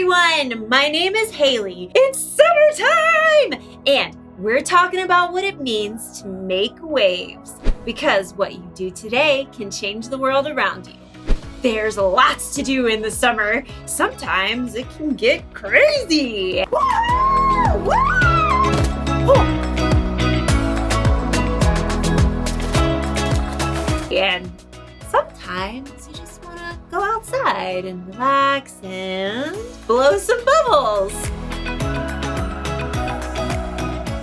everyone! My name is Haley. It's summertime! And we're talking about what it means to make waves. Because what you do today can change the world around you. There's lots to do in the summer. Sometimes it can get crazy. Woo! Woo! And sometimes you just want to go outside and relax and blow some bubbles.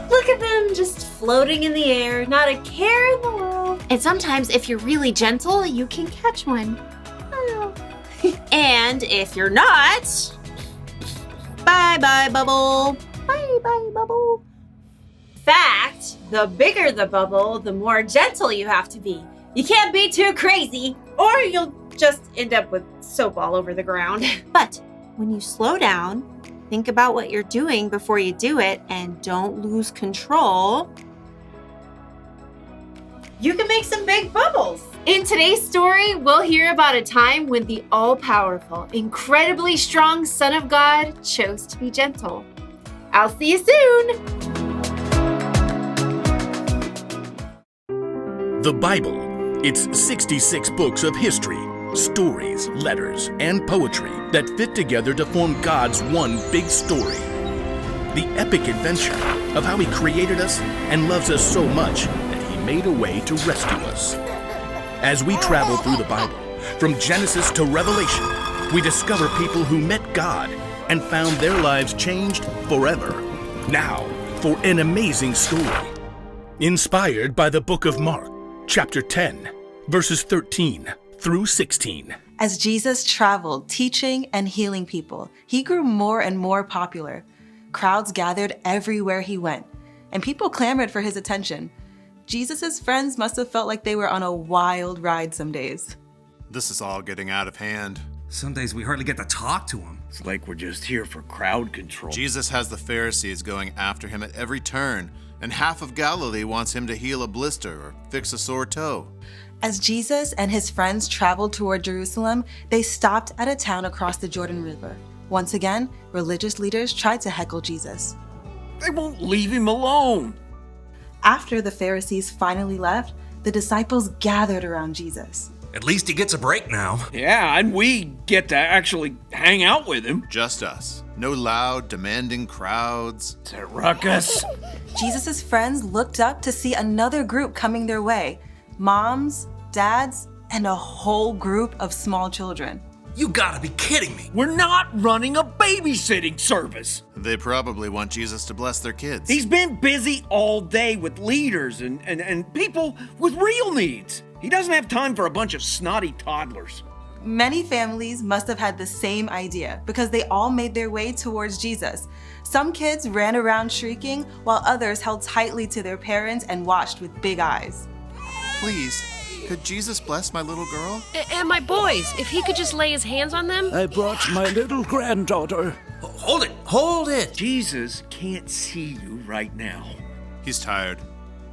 Look at them just floating in the air, not a care in the world. And sometimes if you're really gentle, you can catch one. Oh. And if you're not, bye-bye bubble. Bye-bye bubble. Fact, the bigger the bubble, the more gentle you have to be. You can't be too crazy, or you'll just end up with soap all over the ground. But when you slow down, think about what you're doing before you do it, and don't lose control, you can make some big bubbles. In today's story, we'll hear about a time when the all-powerful, incredibly strong Son of God chose to be gentle. I'll see you soon. The Bible. It's 66 books of history, stories, letters, and poetry that fit together to form God's one big story. The epic adventure of how He created us and loves us so much that He made a way to rescue us. As we travel through the Bible, from Genesis to Revelation, we discover people who met God and found their lives changed forever. Now, for an amazing story. Inspired by the book of Mark, chapter 10, verses 13 through 16. As Jesus traveled, teaching and healing people, He grew more and more popular. Crowds gathered everywhere He went, and people clamored for His attention. Jesus' friends must have felt like they were on a wild ride some days. This is all getting out of hand. Some days we hardly get to talk to Him. It's like we're just here for crowd control. Jesus has the Pharisees going after Him at every turn, and half of Galilee wants Him to heal a blister or fix a sore toe. As Jesus and His friends traveled toward Jerusalem, they stopped at a town across the Jordan River. Once again, religious leaders tried to heckle Jesus. They won't leave Him alone. After the Pharisees finally left, the disciples gathered around Jesus. At least He gets a break now. Yeah, and we get to actually hang out with Him. Just us. No loud, demanding crowds. It's a ruckus. Jesus' friends looked up to see another group coming their way. Moms, dads, and a whole group of small children. You gotta be kidding me. We're not running a babysitting service. They probably want Jesus to bless their kids. He's been busy all day with leaders and people with real needs. He doesn't have time for a bunch of snotty toddlers. Many families must have had the same idea because they all made their way towards Jesus. Some kids ran around shrieking while others held tightly to their parents and watched with big eyes. Please, could Jesus bless my little girl? And my boys, if He could just lay His hands on them. I brought my little granddaughter. Hold it. Jesus can't see you right now. He's tired.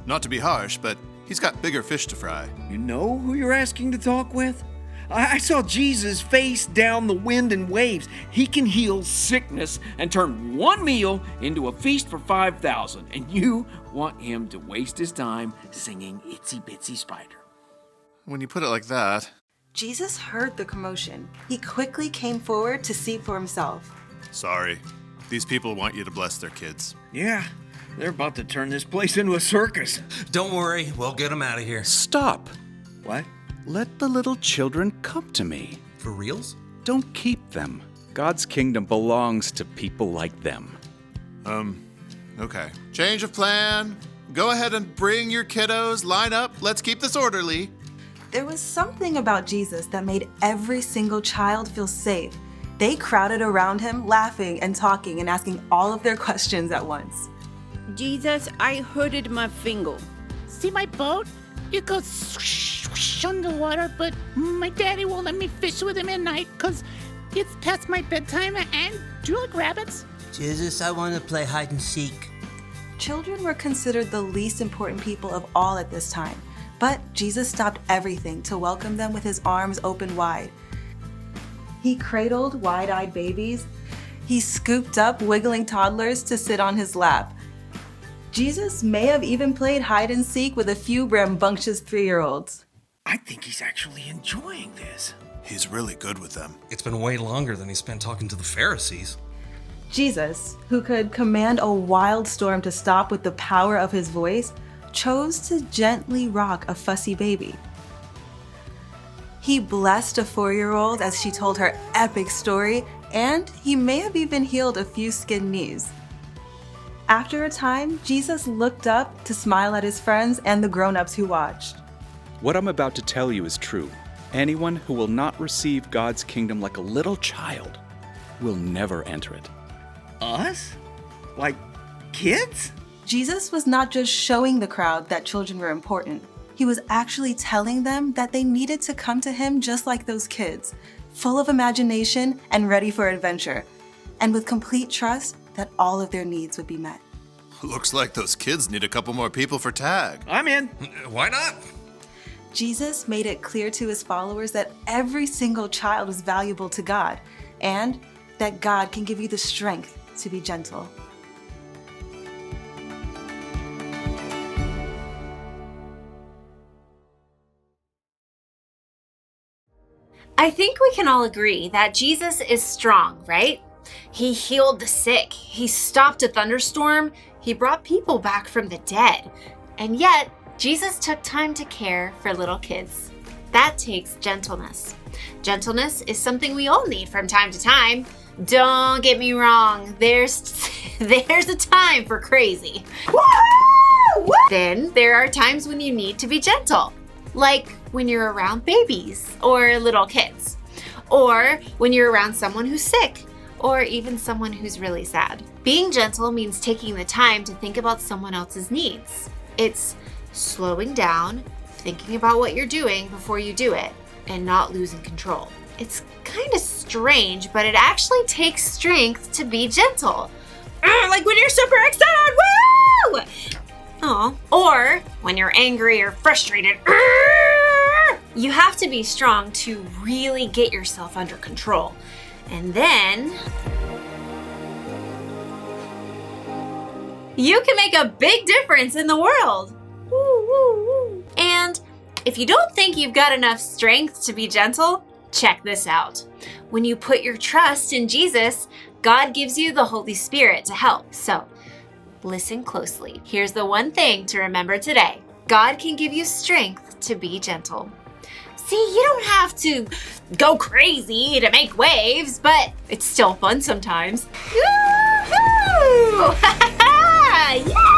Not to be harsh, but he's got bigger fish to fry. You know who you're asking to talk with? I saw Jesus face down the wind and waves. He can heal sickness and turn one meal into a feast for 5,000. And you want Him to waste His time singing Itsy Bitsy Spider. When you put it like that. Jesus heard the commotion. He quickly came forward to see for himself. Sorry. These people want you to bless their kids. Yeah, they're about to turn this place into a circus. Don't worry, we'll get them out of here. Stop. What? Let the little children come to me. For reals? Don't keep them. God's kingdom belongs to people like them. Okay. Change of plan. Go ahead and bring your kiddos. Line up. Let's keep this orderly. There was something about Jesus that made every single child feel safe. They crowded around Him, laughing and talking and asking all of their questions at once. Jesus, I hurted my finger. See my boat? It goes swoosh underwater, but my daddy won't let me fish with him at night because it's past my bedtime and do you like rabbits? Jesus, I want to play hide and seek. Children were considered the least important people of all at this time, but Jesus stopped everything to welcome them with His arms open wide. He cradled wide-eyed babies. He scooped up wiggling toddlers to sit on his lap. Jesus may have even played hide and seek with a few rambunctious 3-year-olds. I think he's actually enjoying this. He's really good with them. It's been way longer than he spent talking to the Pharisees. Jesus, who could command a wild storm to stop with the power of his voice, chose to gently rock a fussy baby. He blessed a 4-year-old as she told her epic story, and he may have even healed a few skinned knees. After a time, Jesus looked up to smile at his friends and the grown-ups who watched. What I'm about to tell you is true. Anyone who will not receive God's kingdom like a little child will never enter it. Us? Like kids? Jesus was not just showing the crowd that children were important. He was actually telling them that they needed to come to him just like those kids, full of imagination and ready for adventure, and with complete trust that all of their needs would be met. Looks like those kids need a couple more people for tag. I'm in. Why not? Jesus made it clear to his followers that every single child is valuable to God, and that God can give you the strength to be gentle. I think we can all agree that Jesus is strong, right? He healed the sick. He stopped a thunderstorm. He brought people back from the dead. And yet, Jesus took time to care for little kids. That takes gentleness. Gentleness is something we all need from time to time. Don't get me wrong, there's a time for crazy. Woo! Then there are times when you need to be gentle, like when you're around babies or little kids, or when you're around someone who's sick, or even someone who's really sad. Being gentle means taking the time to think about someone else's needs. It's slowing down, thinking about what you're doing before you do it, and not losing control. It's kind of strange, but it actually takes strength to be gentle. Like when you're super excited, woo! Oh, or when you're angry or frustrated. You have to be strong to really get yourself under control. And then you can make a big difference in the world. Woo, woo, woo. And if you don't think you've got enough strength to be gentle, check this out. When you put your trust in Jesus, God gives you the Holy Spirit to help. So, listen closely. Here's the one thing to remember today. God can give you strength to be gentle. See, you don't have to go crazy to make waves, but it's still fun sometimes. Woo-hoo! Yeah!